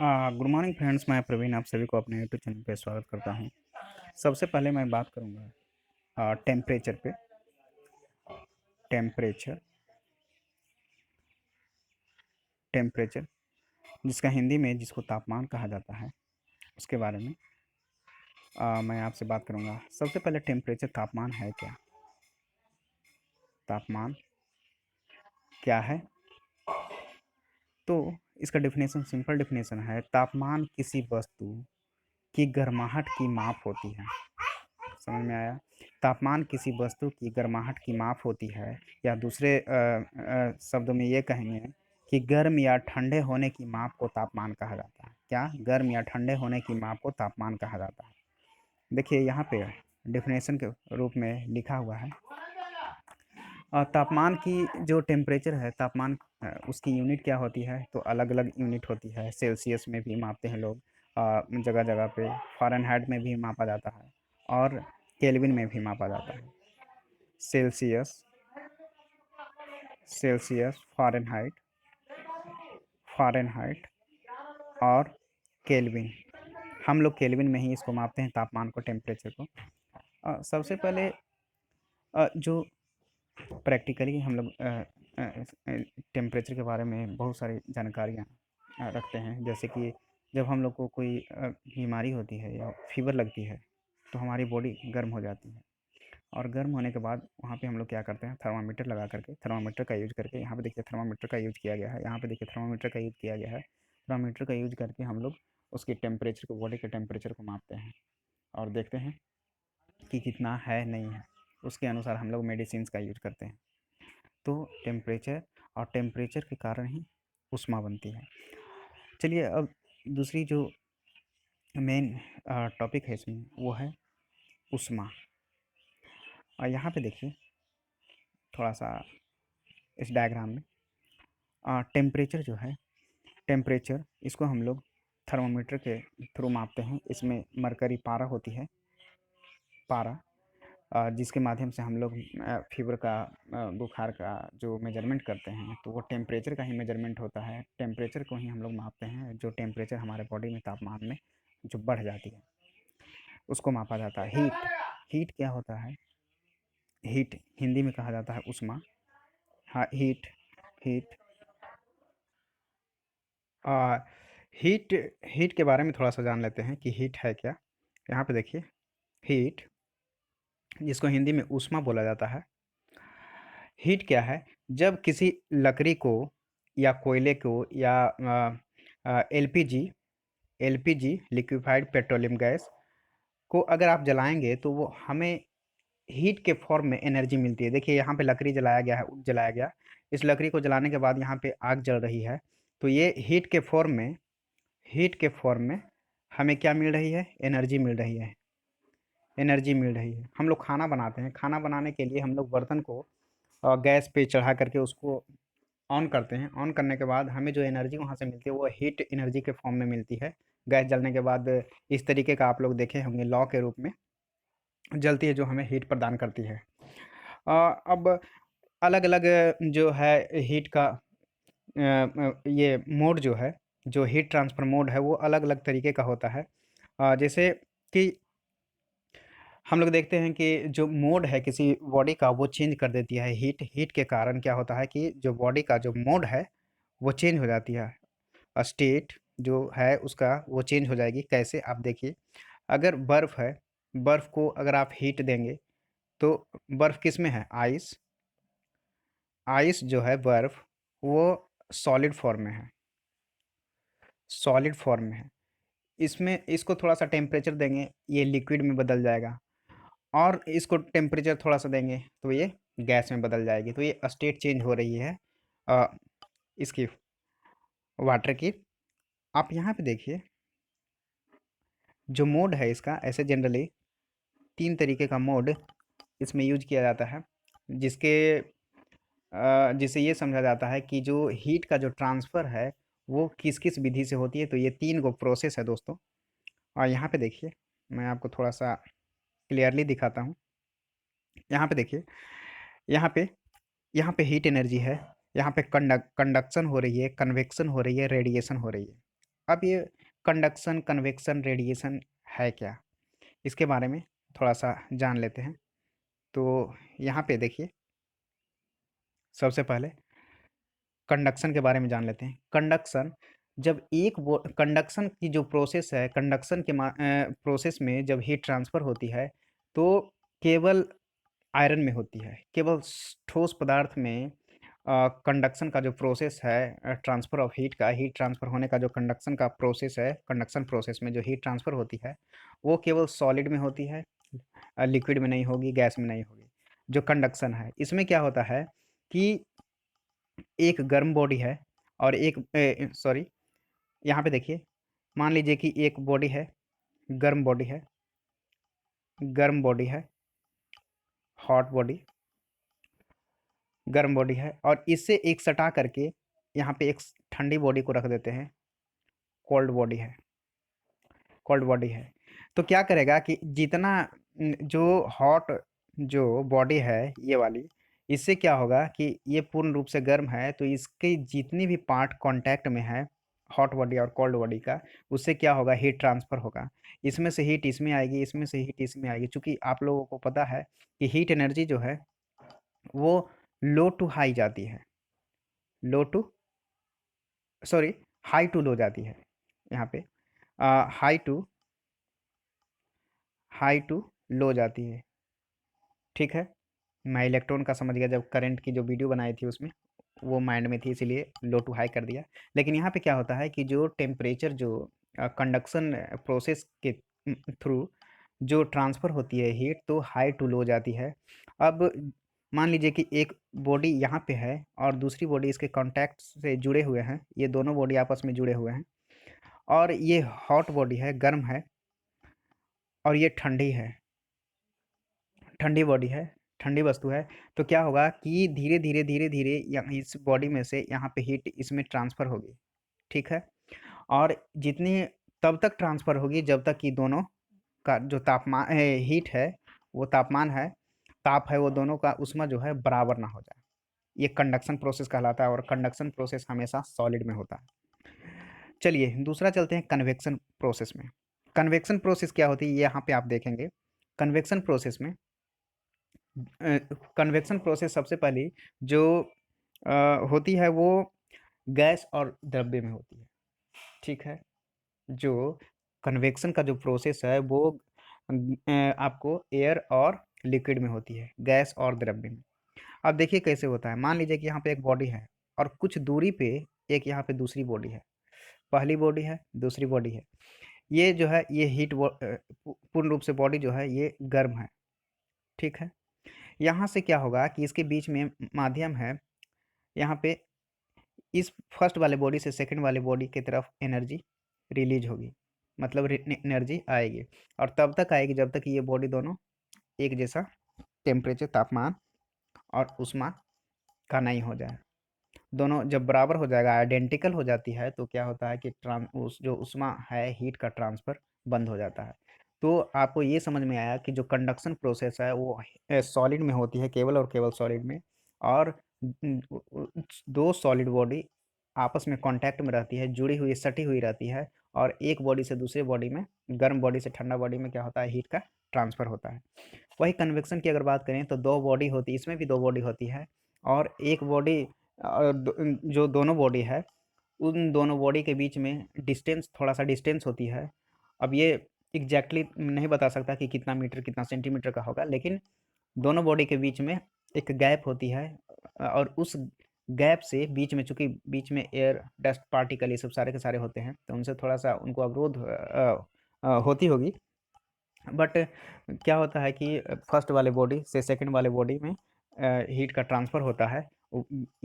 Good morning friends, मैं प्रवीण आप सभी को अपने यूट्यूब चैनल पे स्वागत करता हूं। सबसे पहले मैं बात करूंगा टेम्परेचर पे। टेम्परेचर टेम्परेचर जिसका हिंदी में जिसको तापमान कहा जाता है, उसके बारे में मैं आपसे बात करूंगा। सबसे पहले टेम्परेचर तापमान है क्या? तापमान क्या है? तो इसका डेफिनेशन, सिंपल डेफिनेशन है, तापमान किसी वस्तु की गर्माहट की माप होती है। समझ में आया? तापमान किसी वस्तु की गर्माहट की माप होती है, या दूसरे शब्दों में ये कहेंगे कि गर्म या ठंडे होने की माप को तापमान कहा जाता है। क्या? गर्म या ठंडे होने की माप को तापमान कहा जाता है। देखिए यहाँ पे डेफिनेशन के रूप में लिखा हुआ है। तापमान की जो टेम्परेचर है, तापमान उसकी यूनिट क्या होती है? तो अलग अलग यूनिट होती है। सेल्सियस में भी मापते हैं लोग, जगह जगह पे फ़ारेनहाइट में भी मापा जाता है, और केल्विन में भी मापा जाता है। सेल्सियस सेल्सियस फ़ारेनहाइट फ़ारेनहाइट और केल्विन। हम लोग केल्विन में ही इसको मापते हैं, तापमान को, टेम्परेचर को। सबसे पहले जो प्रैक्टिकली हम लोग टेम्परेचर के बारे में बहुत सारी जानकारियाँ रखते हैं। जैसे कि जब हम लोग को कोई बीमारी होती है या फीवर लगती है, तो हमारी बॉडी गर्म हो जाती है, और गर्म होने के बाद वहाँ पे हम लोग क्या करते हैं, थर्मामीटर लगा करके, थर्मामीटर का यूज़ करके, यहाँ पे देखिए थर्मामीटर का यूज़ किया गया है, यहाँ पे देखिए थर्मामीटर का यूज़ किया गया है। थर्मामीटर का यूज़ करके हम लोग उसकी टेम्परेचर को, बॉडी के टेम्परेचर को मापते हैं, और देखते हैं कि कितना है, नहीं है। उसके अनुसार हम लोग मेडिसिन का यूज़ करते हैं। तो टेम्परेचर, और टेम्परेचर के कारण ही ऊष्मा बनती है। चलिए, अब दूसरी जो मेन टॉपिक है इसमें, वो है ऊष्मा। और यहाँ पे देखिए थोड़ा सा इस डायग्राम में, टेम्परेचर जो है, टेम्परेचर इसको हम लोग थर्मामीटर के थ्रू मापते हैं। इसमें मरकरी पारा होती है, पारा, जिसके माध्यम से हम लोग फीवर का, बुखार का जो मेजरमेंट करते हैं, तो वो टेम्परेचर का ही मेजरमेंट होता है। टेम्परेचर को ही हम लोग मापते हैं। जो टेम्परेचर हमारे बॉडी में, तापमान में जो बढ़ जाती है, उसको मापा जाता है। हीट, हीट क्या होता है? हीट हिंदी में कहा जाता है ऊष्मा। हाँ, हीट, हीट आ, हीट हीट के बारे में थोड़ा सा जान लेते हैं कि हीट है क्या। यहाँ पे देखिए, हीट जिसको हिंदी में ऊष्मा बोला जाता है। हीट क्या है? जब किसी लकड़ी को, या कोयले को, या LPG, LPG liquefied petroleum gas को अगर आप जलाएंगे, तो वो हमें हीट के फॉर्म में एनर्जी मिलती है। देखिए यहाँ पे लकड़ी जलाया गया है, जलाया गया। इस लकड़ी को जलाने के बाद यहाँ पे आग जल रही है, तो ये हीट के फॉर्म में, हीट के फॉर्म में हमें क्या मिल रही है? एनर्जी मिल रही है, एनर्जी मिल रही है। हम लोग खाना बनाते हैं, खाना बनाने के लिए हम लोग बर्तन को गैस पे चढ़ा करके उसको ऑन करते हैं। ऑन करने के बाद हमें जो एनर्जी वहाँ से मिलती है, वो हीट एनर्जी के फॉर्म में मिलती है। गैस जलने के बाद इस तरीके का आप लोग देखे होंगे, लौ के रूप में जलती है, जो हमें हीट प्रदान करती है। अब अलग अलग जो है हीट का, ये मोड जो है, जो हीट ट्रांसफ़र मोड है, वो अलग अलग तरीके का होता है। जैसे कि हम लोग देखते हैं कि जो मोड है किसी बॉडी का, वो चेंज कर देती है हीट। हीट के कारण क्या होता है कि जो बॉडी का जो मोड है, वो चेंज हो जाती है। स्टेट जो है उसका, वो चेंज हो जाएगी। कैसे? आप देखिए, अगर बर्फ़ है, बर्फ़ को अगर आप हीट देंगे, तो बर्फ़ किस में है? आइस। आइस जो है, बर्फ़, वो सॉलिड फॉर्म में है, सॉलिड फॉर्म में है। इसमें इसको थोड़ा सा टेम्परेचर देंगे, ये लिक्विड में बदल जाएगा, और इसको टेम्परेचर थोड़ा सा देंगे, तो ये गैस में बदल जाएगी। तो ये स्टेट चेंज हो रही है अ, इसकी, वाटर की। आप यहाँ पे देखिए, जो मोड है इसका, ऐसे जनरली 3 तरीके का मोड इसमें यूज़ किया जाता है, जिसके जिससे ये समझा जाता है कि जो हीट का जो ट्रांसफ़र है, वो किस-किस विधि से होती है। तो ये 3 गो प्रोसेस है दोस्तों। और यहाँ पे देखिए, मैं आपको थोड़ा-सा क्लियरली दिखाता हूँ। यहाँ पे देखिए, यहाँ पे यहाँ पे हीट एनर्जी है, यहाँ पे कंडक्शन हो रही है, कन्वेक्शन हो रही है, रेडिएशन हो रही है। अब ये कंडक्शन, कन्वेक्शन, रेडिएशन है क्या? इसके बारे में थोड़ा-सा जान लेते हैं। तो यहाँ पे देखिए, सबसे पहले कंडक्शन के बारे में जान लेते हैं। कंडक्शन, जब एक वो कंडक्शन की जो प्रोसेस है, कंडक्शन के प्रोसेस में जब हीट ट्रांसफ़र होती है, तो केवल आयरन में होती है। केवल ठोस पदार्थ में कंडक्शन का जो प्रोसेस है, ट्रांसफ़र ऑफ हीट का, हीट ट्रांसफ़र होने का जो कंडक्शन का प्रोसेस है, कंडक्शन प्रोसेस में जो हीट ट्रांसफ़र होती है, वो केवल सॉलिड में होती है, लिक्विड में नहीं होगी, गैस में नहीं होगी। जो कंडक्शन है, इसमें क्या होता है कि एक गर्म बॉडी है और एक सॉरी, यहाँ पे देखिए, मान लीजिए कि एक बॉडी है, गर्म बॉडी है, गर्म बॉडी है, हॉट बॉडी, गर्म बॉडी है, और इससे एक सटा करके यहाँ पे एक ठंडी बॉडी को रख देते हैं, कोल्ड बॉडी है, कोल्ड बॉडी है। तो क्या करेगा कि जितना जो हॉट जो बॉडी है ये वाली, इससे क्या होगा कि ये पूर्ण रूप से गर्म है, तो इसके जितने भी पार्ट कांटेक्ट में है, हॉट बॉडी और कोल्ड बॉडी का, उससे क्या होगा, हीट ट्रांसफ़र होगा। इसमें से हीट इसमें आएगी, इसमें से हीट इसमें आएगी। चूँकि आप लोगों को पता है कि हीट एनर्जी जो है वो लो टू हाई जाती है, लो to sorry high to low जाती है यहाँ पे, हाई टू लो जाती है, ठीक है। मैं इलेक्ट्रॉन का समझ गया, जब करंट की जो वीडियो बनाई थी उसमें वो माइंड में थी, इसीलिए लो टू हाई कर दिया। लेकिन यहाँ पे क्या होता है कि जो टेम्परेचर जो कंडक्शन प्रोसेस के थ्रू जो ट्रांसफ़र होती है हीट, तो हाई टू लो जाती है। अब मान लीजिए कि एक बॉडी यहाँ पे है और दूसरी बॉडी इसके कॉन्टैक्ट से जुड़े हुए हैं, ये दोनों बॉडी आपस में जुड़े हुए हैं, और ये हॉट बॉडी है, गर्म है, और ये ठंडी है, ठंडी बॉडी है, ठंडी वस्तु है। तो क्या होगा कि धीरे-धीरे यहाँ इस बॉडी में से यहाँ पे हीट इसमें ट्रांसफ़र होगी, ठीक है? और जितनी तब तक ट्रांसफ़र होगी जब तक कि दोनों का जो हीट है, वो तापमान है, ताप है, वो दोनों का ऊष्मा जो है बराबर ना हो जाए। ये कंडक्शन प्रोसेस कहलाता है, और कंडक्शन प्रोसेस हमेशा सॉलिड में होता है। चलिए दूसरा चलते हैं कन्वेक्शन प्रोसेस में। कन्वेक्शन प्रोसेस क्या होती है, ये यहाँ पे आप देखेंगे। कन्वेक्शन प्रोसेस में कन्वेक्शन प्रोसेस सबसे पहली जो होती है वो गैस और द्रव्य में होती है, ठीक है। जो कन्वेक्शन का जो प्रोसेस है वो आपको एयर और लिक्विड में होती है, गैस और द्रव्य में। अब देखिए कैसे होता है। मान लीजिए कि यहाँ पे एक बॉडी है और कुछ दूरी पे एक यहाँ पे दूसरी बॉडी है, पहली बॉडी है, दूसरी बॉडी है। ये जो है ये पूर्ण रूप से बॉडी जो है ये गर्म है, ठीक है। यहाँ से क्या होगा कि इसके बीच में माध्यम है, यहाँ पे इस फर्स्ट वाले बॉडी से सेकंड वाले बॉडी की तरफ एनर्जी रिलीज होगी, मतलब एनर्जी आएगी, और तब तक आएगी जब तक ये बॉडी दोनों एक जैसा टेम्परेचर, तापमान और ऊष्मा का नहीं हो जाए। दोनों जब बराबर हो जाएगा, आइडेंटिकल हो जाती है, तो क्या होता है कि उस जो ऊष्मा है, हीट का ट्रांसफ़र बंद हो जाता है। तो आपको ये समझ में आया कि जो कंडक्शन प्रोसेस है वो सॉलिड में होती है, केवल और केवल सॉलिड में, और दो सॉलिड बॉडी आपस में कांटेक्ट में रहती है, जुड़ी हुई, सटी हुई रहती है, और एक बॉडी से दूसरे बॉडी में, गर्म बॉडी से ठंडा बॉडी में क्या होता है, हीट का ट्रांसफ़र होता है। वही कन्वेक्शन की अगर बात करें तो दो बॉडी होती है, इसमें भी दो बॉडी होती है, और एक बॉडी जो दोनों बॉडी है, उन दोनों बॉडी के बीच में डिस्टेंस, थोड़ा सा डिस्टेंस होती है। अब ये एग्जैक्टली नहीं बता सकता कि कितना मीटर कितना सेंटीमीटर का होगा, लेकिन दोनों बॉडी के बीच में एक गैप होती है, और उस गैप से बीच में, चूंकि बीच में एयर, डस्ट पार्टिकल, ये सब सारे के सारे होते हैं, तो उनसे थोड़ा सा उनको अवरोध होती होगी। बट क्या होता है कि फर्स्ट वाले बॉडी से सेकंड वाले बॉडी में हीट का ट्रांसफ़र होता है।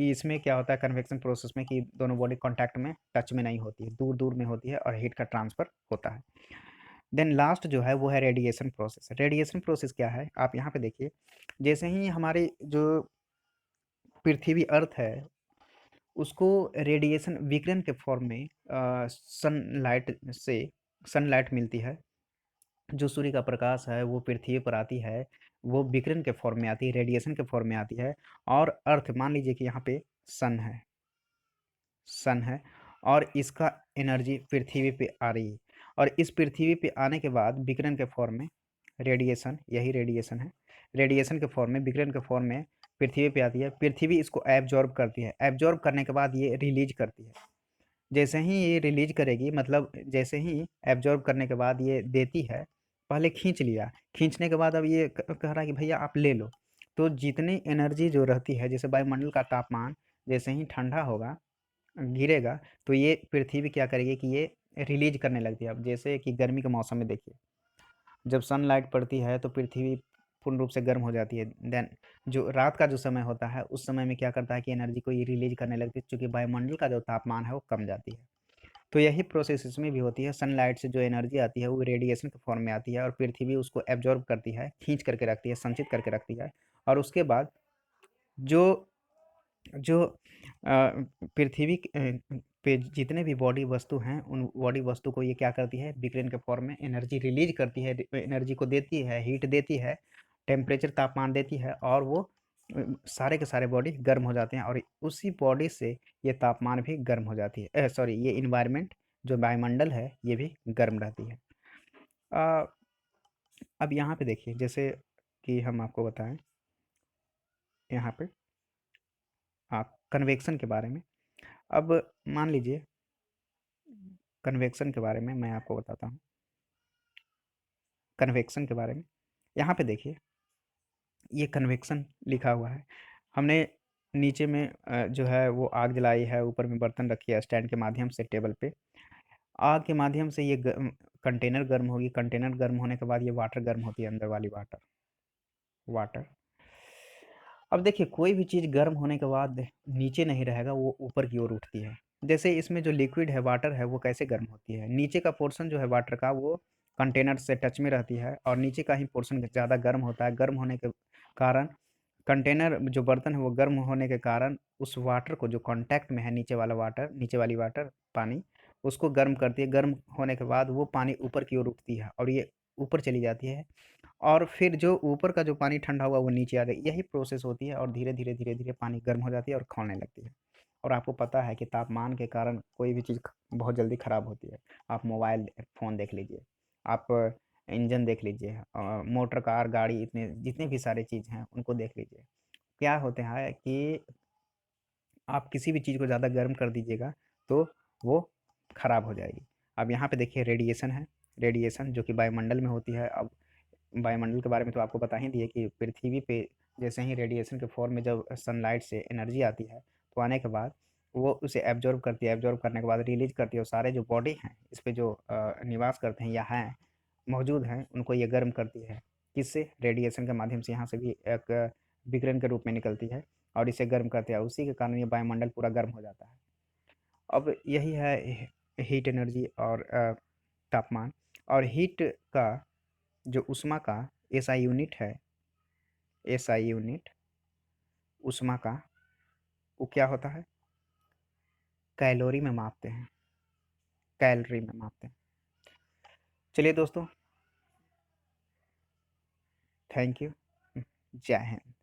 इसमें क्या होता है कन्वेक्शन प्रोसेस में कि दोनों बॉडी कांटेक्ट में, टच में नहीं होती है, दूर दूर में होती है, और हीट का ट्रांसफ़र होता है। देन लास्ट जो है वो है रेडिएशन प्रोसेस। रेडिएशन प्रोसेस क्या है, आप यहाँ पे देखिए, जैसे ही हमारी जो पृथ्वी अर्थ है उसको रेडिएशन, विकिरण के फॉर्म में सनलाइट मिलती है। जो सूर्य का प्रकाश है वो पृथ्वी पर आती है, वो विकिरण के फॉर्म में आती है, रेडिएशन के फॉर्म में आती है। और अर्थ, मान लीजिए कि यहाँ पे सन है, सन है, और इसका एनर्जी पृथ्वी पे आ रही है, और इस पृथ्वी पे आने के बाद विकिरण के फॉर्म में रेडिएशन, यही रेडिएशन है, रेडिएशन के फॉर्म में, विकिरण के फॉर्म में पृथ्वी पे आती है। पृथ्वी इसको एब्जॉर्ब करती है, एब्जॉर्ब करने के बाद ये रिलीज करती है। जैसे ही ये रिलीज करेगी, मतलब जैसे ही एब्जॉर्ब करने के बाद ये देती है, पहले खींच लिया, खींचने के बाद अब ये कह रहा है कि भैया आप ले लो। तो जितनी एनर्जी जो रहती है, जैसे वायुमंडल का तापमान जैसे ही ठंडा होगा, गिरेगा, तो ये पृथ्वी क्या करेगी कि ये रिलीज करने लगती है। अब जैसे कि गर्मी के मौसम में देखिए, जब सनलाइट पड़ती है तो पृथ्वी पूर्ण रूप से गर्म हो जाती है। देन जो रात का जो समय होता है, उस समय में क्या करता है कि एनर्जी को ये रिलीज करने लगती है, चूँकि वायुमंडल का जो तापमान है वो कम जाती है। तो यही प्रोसेस इसमें भी होती है। सनलाइट से जो एनर्जी आती है वो रेडिएशन के फॉर्म में आती है, और पृथ्वी उसको एब्जॉर्ब करती है, खींच करके रखती है, संचित करके रखती है। और उसके बाद जो जो पृथ्वी पे जितने भी बॉडी वस्तु हैं, उन बॉडी वस्तु को ये क्या करती है, विकिरण के फॉर्म में एनर्जी रिलीज करती है, एनर्जी को देती है, हीट देती है, टेम्परेचर तापमान देती है, और वो सारे के सारे बॉडी गर्म हो जाते हैं, और उसी बॉडी से ये तापमान भी गर्म हो जाती है, सॉरी, ये इन्वायरमेंट जो वायुमंडल है ये भी गर्म रहती है। अ, अब यहाँ पे देखिए, जैसे कि हम आपको बताएं यहाँ पे कन्वेक्शन के बारे में। अब मान लीजिए, कन्वेक्शन के बारे में मैं आपको बताता हूँ। कन्वेक्शन के बारे में यहाँ पे देखिए, ये कन्वेक्शन लिखा हुआ है। हमने नीचे में जो है वो आग जलाई है, ऊपर में बर्तन रखी है स्टैंड के माध्यम से टेबल पे। आग के माध्यम से ये कंटेनर गर्म होगी, कंटेनर गर्म होने के बाद ये वाटर गर्म होती है, अंदर वाली वाटर, वाटर। अब देखिए, कोई भी चीज़ गर्म होने के बाद नीचे नहीं रहेगा, वो ऊपर की ओर उठती है। जैसे इसमें जो लिक्विड है, वाटर है, वो कैसे गर्म होती है, नीचे का पोर्शन जो है वाटर का, वो कंटेनर से टच में रहती है, और नीचे का ही पोर्शन ज़्यादा गर्म होता है। गर्म होने के कारण कंटेनर जो बर्तन है वो गर्म होने के कारण उस वाटर को, जो कांटेक्ट में है, नीचे वाला वाटर, नीचे वाली वाटर पानी, उसको गर्म करती है। गर्म होने के बाद वो पानी ऊपर की ओर उठती है, और ये ऊपर चली जाती है, और फिर जो ऊपर का जो पानी ठंडा हुआ वो नीचे आ गया। यही प्रोसेस होती है, और धीरे धीरे धीरे धीरे पानी गर्म हो जाती है और खौलने लगती है। और आपको पता है कि तापमान के कारण कोई भी चीज़ बहुत जल्दी खराब होती है। आप मोबाइल फ़ोन देख लीजिए, आप इंजन देख लीजिए, मोटर कार गाड़ी, इतने जितने भी सारे चीज़ हैं उनको देख लीजिए। क्या होते हैं कि आप किसी भी चीज़ को ज़्यादा गर्म कर दीजिएगा तो वो खराब हो जाएगी। अब यहाँ पे देखिए, रेडिएशन है, रेडिएशन जो कि वायुमंडल में होती है। अब वायुमंडल के बारे में तो आपको बता ही दिए कि पृथ्वी पे जैसे ही रेडिएशन के फॉर्म में जब सनलाइट से एनर्जी आती है, तो आने के बाद वो उसे एब्जॉर्ब करती है, एब्जॉर्ब करने के बाद रिलीज करती है, और सारे जो बॉडी हैं इस पे जो निवास करते हैं या हैं, मौजूद हैं, उनको ये गर्म करती है। किससे? रेडिएशन के माध्यम से यहाँ से भी एक विकिरण के रूप में निकलती है, और इसे गर्म करती है, उसी के कारण ये वायुमंडल पूरा गर्म हो जाता है। अब यही है हीट एनर्जी और तापमान। और हीट का जो ऊष्मा का एसआई यूनिट है, एसआई यूनिट ऊष्मा का, वो क्या होता है, कैलोरी में मापते हैं, कैलोरी में मापते हैं। चलिए दोस्तों, थैंक यू, जय हिंद।